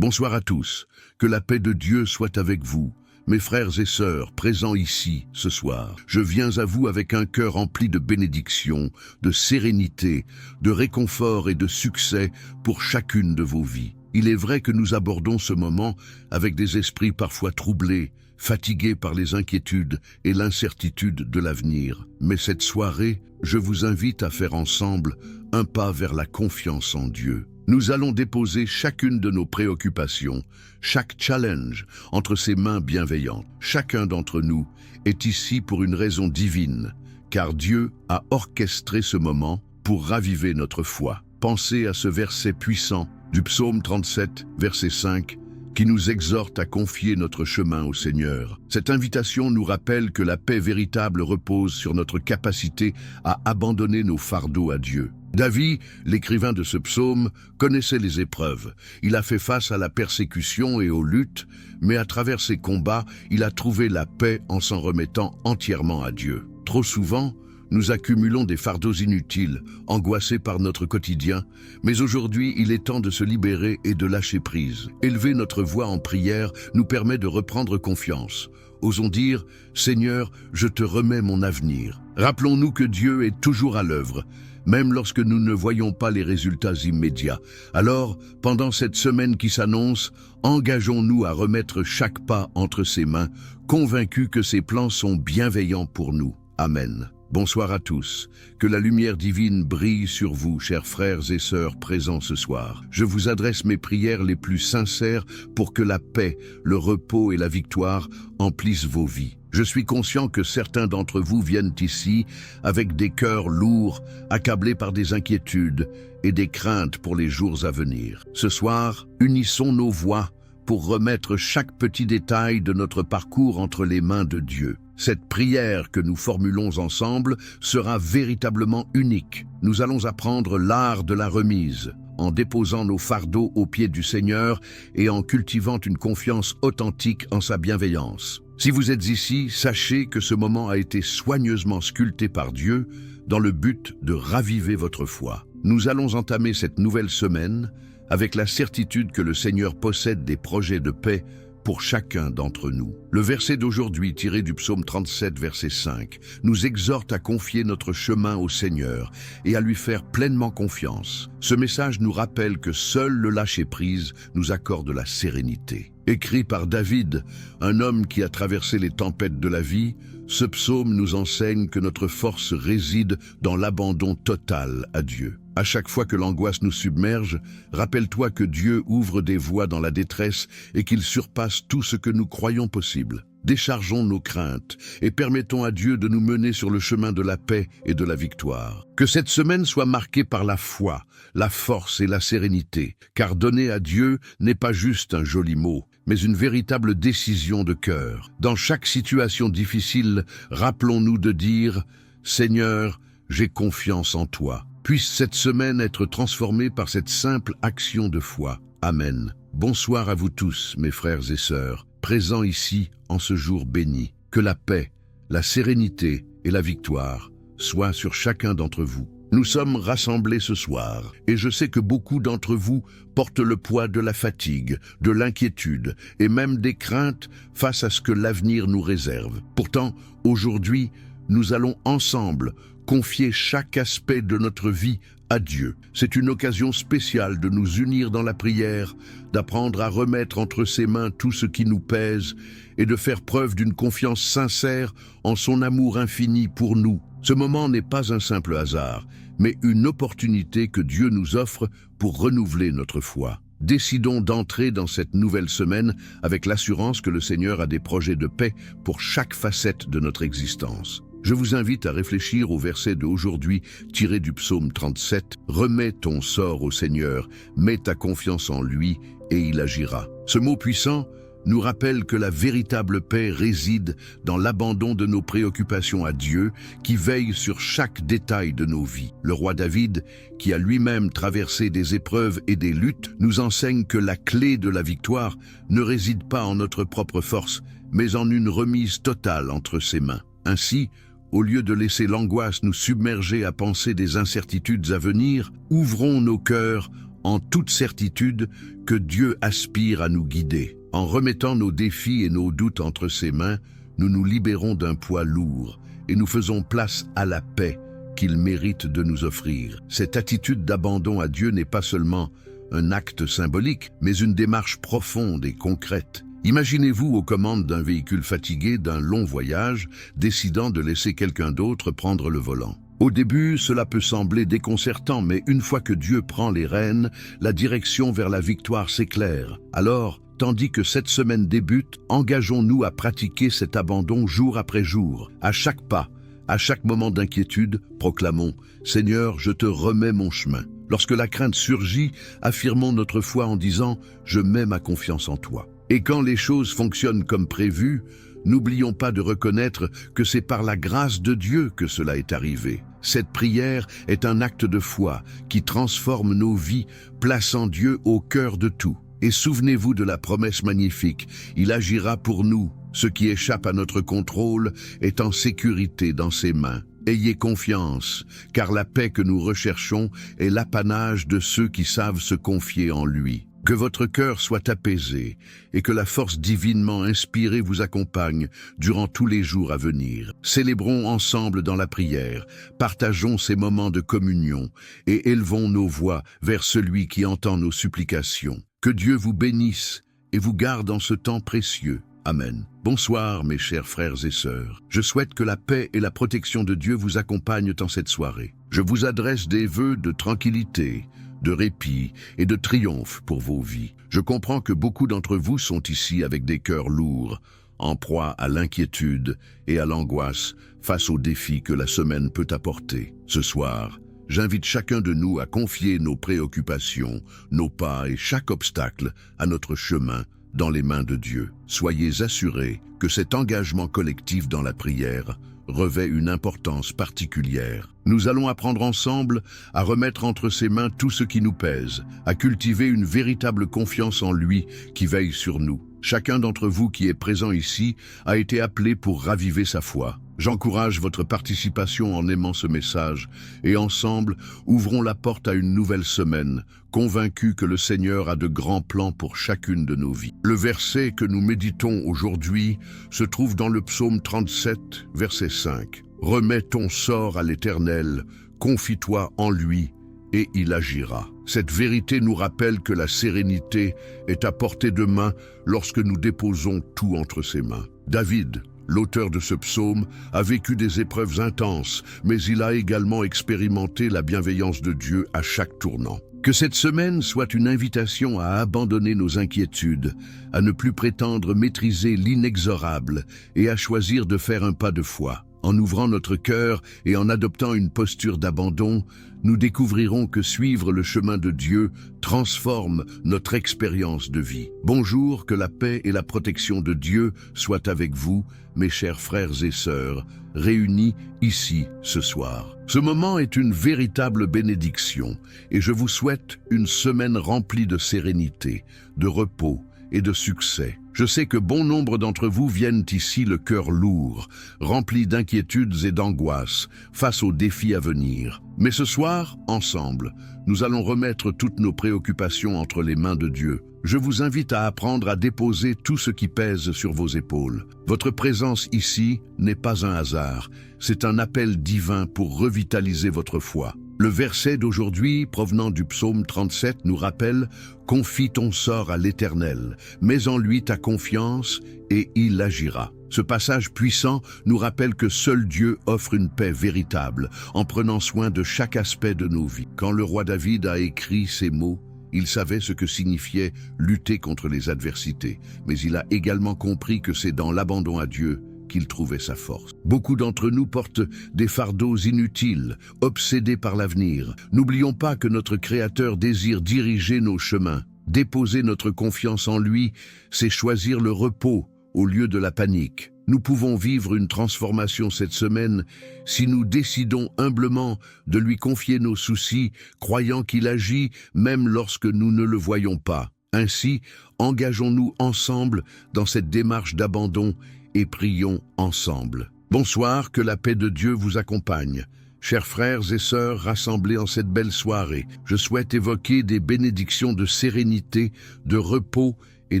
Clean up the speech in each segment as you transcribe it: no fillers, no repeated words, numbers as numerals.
Bonsoir à tous, que la paix de Dieu soit avec vous. Mes frères et sœurs présents ici ce soir, je viens à vous avec un cœur rempli de bénédictions, de sérénité, de réconfort et de succès pour chacune de vos vies. Il est vrai que nous abordons ce moment avec des esprits parfois troublés, fatigués par les inquiétudes et l'incertitude de l'avenir. Mais cette soirée, je vous invite à faire ensemble un pas vers la confiance en Dieu. Nous allons déposer chacune de nos préoccupations, chaque challenge entre ses mains bienveillantes. Chacun d'entre nous est ici pour une raison divine, car Dieu a orchestré ce moment pour raviver notre foi. Pensez à ce verset puissant du psaume 37, verset 5, qui nous exhorte à confier notre chemin au Seigneur. Cette invitation nous rappelle que la paix véritable repose sur notre capacité à abandonner nos fardeaux à Dieu. David, l'écrivain de ce psaume, connaissait les épreuves. Il a fait face à la persécution et aux luttes, mais à travers ces combats, il a trouvé la paix en s'en remettant entièrement à Dieu. Trop souvent, nous accumulons des fardeaux inutiles, angoissés par notre quotidien, mais aujourd'hui, il est temps de se libérer et de lâcher prise. Élever notre voix en prière nous permet de reprendre confiance. Osons dire « Seigneur, je te remets mon avenir ». Rappelons-nous que Dieu est toujours à l'œuvre, même lorsque nous ne voyons pas les résultats immédiats. Alors, pendant cette semaine qui s'annonce, engageons-nous à remettre chaque pas entre ses mains, convaincus que ses plans sont bienveillants pour nous. Amen. Bonsoir à tous. Que la lumière divine brille sur vous, chers frères et sœurs présents ce soir. Je vous adresse mes prières les plus sincères pour que la paix, le repos et la victoire emplissent vos vies. Je suis conscient que certains d'entre vous viennent ici avec des cœurs lourds, accablés par des inquiétudes et des craintes pour les jours à venir. Ce soir, unissons nos voix pour remettre chaque petit détail de notre parcours entre les mains de Dieu. Cette prière que nous formulons ensemble sera véritablement unique. Nous allons apprendre l'art de la remise, en déposant nos fardeaux aux pieds du Seigneur et en cultivant une confiance authentique en sa bienveillance. Si vous êtes ici, sachez que ce moment a été soigneusement sculpté par Dieu dans le but de raviver votre foi. Nous allons entamer cette nouvelle semaine avec la certitude que le Seigneur possède des projets de paix pour chacun d'entre nous. Le verset d'aujourd'hui, tiré du psaume 37, verset 5, nous exhorte à confier notre chemin au Seigneur et à lui faire pleinement confiance. Ce message nous rappelle que seul le lâcher-prise nous accorde la sérénité. Écrit par David, un homme qui a traversé les tempêtes de la vie, ce psaume nous enseigne que notre force réside dans l'abandon total à Dieu. À chaque fois que l'angoisse nous submerge, rappelle-toi que Dieu ouvre des voies dans la détresse et qu'il surpasse tout ce que nous croyons possible. Déchargeons nos craintes et permettons à Dieu de nous mener sur le chemin de la paix et de la victoire. Que cette semaine soit marquée par la foi, la force et la sérénité, car donner à Dieu n'est pas juste un joli mot, mais une véritable décision de cœur. Dans chaque situation difficile, rappelons-nous de dire « Seigneur, j'ai confiance en toi ». Puisse cette semaine être transformée par cette simple action de foi. Amen. Bonsoir à vous tous, mes frères et sœurs, présents ici en ce jour béni. Que la paix, la sérénité et la victoire soient sur chacun d'entre vous. Nous sommes rassemblés ce soir, et je sais que beaucoup d'entre vous portent le poids de la fatigue, de l'inquiétude et même des craintes face à ce que l'avenir nous réserve. Pourtant, aujourd'hui, nous allons ensemble confier chaque aspect de notre vie à Dieu. C'est une occasion spéciale de nous unir dans la prière, d'apprendre à remettre entre ses mains tout ce qui nous pèse et de faire preuve d'une confiance sincère en son amour infini pour nous. Ce moment n'est pas un simple hasard, mais une opportunité que Dieu nous offre pour renouveler notre foi. Décidons d'entrer dans cette nouvelle semaine avec l'assurance que le Seigneur a des projets de paix pour chaque facette de notre existence. Je vous invite à réfléchir au verset d'aujourd'hui tiré du psaume 37. « Remets ton sort au Seigneur, mets ta confiance en lui et il agira ». Ce mot puissant nous rappelle que la véritable paix réside dans l'abandon de nos préoccupations à Dieu qui veille sur chaque détail de nos vies. Le roi David, qui a lui-même traversé des épreuves et des luttes, nous enseigne que la clé de la victoire ne réside pas en notre propre force, mais en une remise totale entre ses mains. Ainsi, au lieu de laisser l'angoisse nous submerger à penser des incertitudes à venir, ouvrons nos cœurs en toute certitude que Dieu aspire à nous guider. En remettant nos défis et nos doutes entre ses mains, nous nous libérons d'un poids lourd et nous faisons place à la paix qu'il mérite de nous offrir. Cette attitude d'abandon à Dieu n'est pas seulement un acte symbolique, mais une démarche profonde et concrète. Imaginez-vous aux commandes d'un véhicule fatigué d'un long voyage, décidant de laisser quelqu'un d'autre prendre le volant. Au début, cela peut sembler déconcertant, mais une fois que Dieu prend les rênes, la direction vers la victoire s'éclaire. Alors, tandis que cette semaine débute, engageons-nous à pratiquer cet abandon jour après jour. À chaque pas, à chaque moment d'inquiétude, proclamons « Seigneur, je te remets mon chemin ». Lorsque la crainte surgit, affirmons notre foi en disant « Je mets ma confiance en toi ». Et quand les choses fonctionnent comme prévu, n'oublions pas de reconnaître que c'est par la grâce de Dieu que cela est arrivé. Cette prière est un acte de foi qui transforme nos vies, plaçant Dieu au cœur de tout. Et souvenez-vous de la promesse magnifique, il agira pour nous. Ce qui échappe à notre contrôle est en sécurité dans ses mains. Ayez confiance, car la paix que nous recherchons est l'apanage de ceux qui savent se confier en lui. Que votre cœur soit apaisé et que la force divinement inspirée vous accompagne durant tous les jours à venir. Célébrons ensemble dans la prière, partageons ces moments de communion et élevons nos voix vers celui qui entend nos supplications. Que Dieu vous bénisse et vous garde en ce temps précieux. Amen. Bonsoir mes chers frères et sœurs. Je souhaite que la paix et la protection de Dieu vous accompagnent en cette soirée. Je vous adresse des vœux de tranquillité, de répit et de triomphe pour vos vies. Je comprends que beaucoup d'entre vous sont ici avec des cœurs lourds, en proie à l'inquiétude et à l'angoisse face aux défis que la semaine peut apporter. Ce soir, j'invite chacun de nous à confier nos préoccupations, nos pas et chaque obstacle à notre chemin dans les mains de Dieu. Soyez assurés que cet engagement collectif dans la prière revêt une importance particulière. Nous allons apprendre ensemble à remettre entre ses mains tout ce qui nous pèse, à cultiver une véritable confiance en lui qui veille sur nous. Chacun d'entre vous qui est présent ici a été appelé pour raviver sa foi. J'encourage votre participation en aimant ce message et ensemble, ouvrons la porte à une nouvelle semaine, convaincus que le Seigneur a de grands plans pour chacune de nos vies. Le verset que nous méditons aujourd'hui se trouve dans le psaume 37, verset 5. « Remets ton sort à l'Éternel, confie-toi en lui, et il agira. » Cette vérité nous rappelle que la sérénité est à portée de main lorsque nous déposons tout entre ses mains. David, l'auteur de ce psaume, a vécu des épreuves intenses, mais il a également expérimenté la bienveillance de Dieu à chaque tournant. Que cette semaine soit une invitation à abandonner nos inquiétudes, à ne plus prétendre maîtriser l'inexorable et à choisir de faire un pas de foi. En ouvrant notre cœur et en adoptant une posture d'abandon, nous découvrirons que suivre le chemin de Dieu transforme notre expérience de vie. Bonjour, que la paix et la protection de Dieu soient avec vous, mes chers frères et sœurs, réunis ici ce soir. Ce moment est une véritable bénédiction et je vous souhaite une semaine remplie de sérénité, de repos et de succès. Je sais que bon nombre d'entre vous viennent ici le cœur lourd, rempli d'inquiétudes et d'angoisses face aux défis à venir. Mais ce soir, ensemble, nous allons remettre toutes nos préoccupations entre les mains de Dieu. Je vous invite à apprendre à déposer tout ce qui pèse sur vos épaules. Votre présence ici n'est pas un hasard, c'est un appel divin pour revitaliser votre foi. Le verset d'aujourd'hui, provenant du psaume 37, nous rappelle « Confie ton sort à l'Éternel, mets en lui ta confiance et il agira ». Ce passage puissant nous rappelle que seul Dieu offre une paix véritable, en prenant soin de chaque aspect de nos vies. Quand le roi David a écrit ces mots, il savait ce que signifiait lutter contre les adversités, mais il a également compris que c'est dans l'abandon à Dieu qu'il trouvait sa force. Beaucoup d'entre nous portent des fardeaux inutiles, obsédés par l'avenir. N'oublions pas que notre Créateur désire diriger nos chemins. Déposer notre confiance en lui, c'est choisir le repos au lieu de la panique. Nous pouvons vivre une transformation cette semaine si nous décidons humblement de lui confier nos soucis, croyant qu'il agit même lorsque nous ne le voyons pas. Ainsi, engageons-nous ensemble dans cette démarche d'abandon et prions ensemble. Bonsoir, que la paix de Dieu vous accompagne. Chers frères et sœurs rassemblés en cette belle soirée, je souhaite évoquer des bénédictions de sérénité, de repos et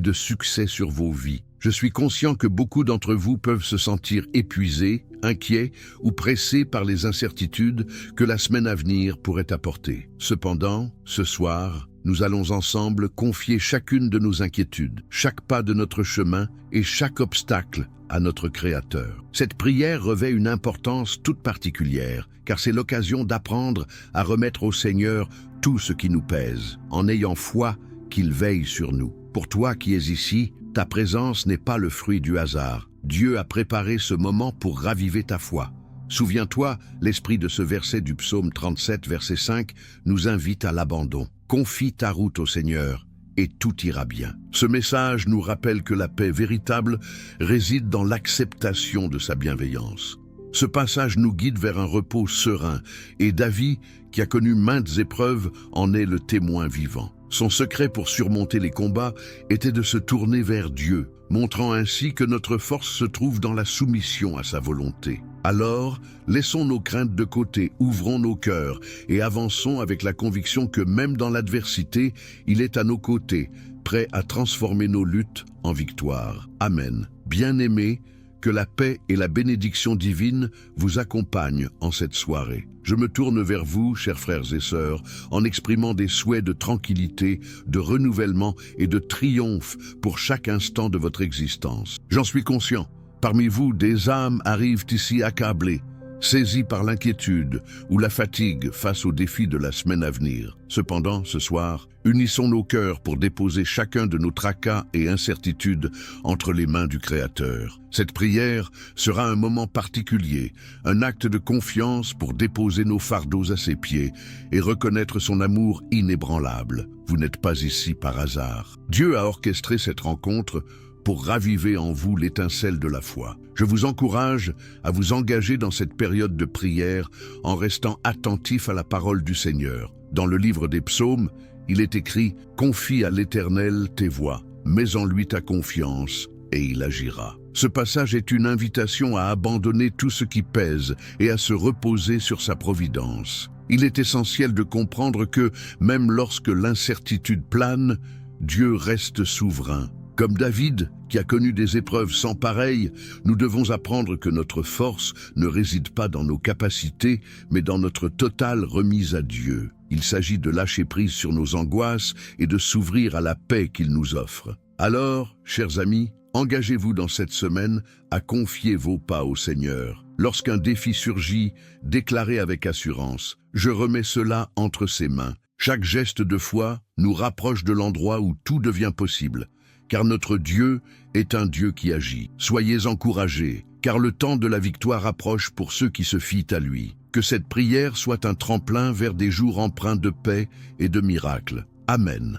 de succès sur vos vies. Je suis conscient que beaucoup d'entre vous peuvent se sentir épuisés, inquiets ou pressés par les incertitudes que la semaine à venir pourrait apporter. Cependant, ce soir, nous allons ensemble confier chacune de nos inquiétudes, chaque pas de notre chemin et chaque obstacle à notre Créateur. Cette prière revêt une importance toute particulière, car c'est l'occasion d'apprendre à remettre au Seigneur tout ce qui nous pèse, en ayant foi qu'il veille sur nous. Pour toi qui es ici, ta présence n'est pas le fruit du hasard. Dieu a préparé ce moment pour raviver ta foi. Souviens-toi, l'esprit de ce verset du psaume 37, verset 5, nous invite à l'abandon. Confie ta route au Seigneur, et tout ira bien. Ce message nous rappelle que la paix véritable réside dans l'acceptation de sa bienveillance. Ce passage nous guide vers un repos serein, et David, qui a connu maintes épreuves, en est le témoin vivant. Son secret pour surmonter les combats était de se tourner vers Dieu, montrant ainsi que notre force se trouve dans la soumission à sa volonté. Alors, laissons nos craintes de côté, ouvrons nos cœurs et avançons avec la conviction que même dans l'adversité, il est à nos côtés, prêt à transformer nos luttes en victoire. Amen. Bien-aimés, que la paix et la bénédiction divine vous accompagnent en cette soirée. Je me tourne vers vous, chers frères et sœurs, en exprimant des souhaits de tranquillité, de renouvellement et de triomphe pour chaque instant de votre existence. J'en suis conscient. Parmi vous, des âmes arrivent ici accablées, saisies par l'inquiétude ou la fatigue face aux défis de la semaine à venir. Cependant, ce soir, unissons nos cœurs pour déposer chacun de nos tracas et incertitudes entre les mains du Créateur. Cette prière sera un moment particulier, un acte de confiance pour déposer nos fardeaux à ses pieds et reconnaître son amour inébranlable. Vous n'êtes pas ici par hasard. Dieu a orchestré cette rencontre pour raviver en vous l'étincelle de la foi. Je vous encourage à vous engager dans cette période de prière en restant attentif à la parole du Seigneur. Dans le livre des psaumes, il est écrit « Confie à l'Éternel tes voies, mets en lui ta confiance, et il agira ». Ce passage est une invitation à abandonner tout ce qui pèse et à se reposer sur sa providence. Il est essentiel de comprendre que, même lorsque l'incertitude plane, Dieu reste souverain. Comme David, qui a connu des épreuves sans pareilles, nous devons apprendre que notre force ne réside pas dans nos capacités, mais dans notre totale remise à Dieu. Il s'agit de lâcher prise sur nos angoisses et de s'ouvrir à la paix qu'il nous offre. Alors, chers amis, engagez-vous dans cette semaine à confier vos pas au Seigneur. Lorsqu'un défi surgit, déclarez avec assurance « Je remets cela entre ses mains ». Chaque geste de foi nous rapproche de l'endroit où tout devient possible. Car notre Dieu est un Dieu qui agit. Soyez encouragés, car le temps de la victoire approche pour ceux qui se fient à lui. Que cette prière soit un tremplin vers des jours empreints de paix et de miracles. Amen.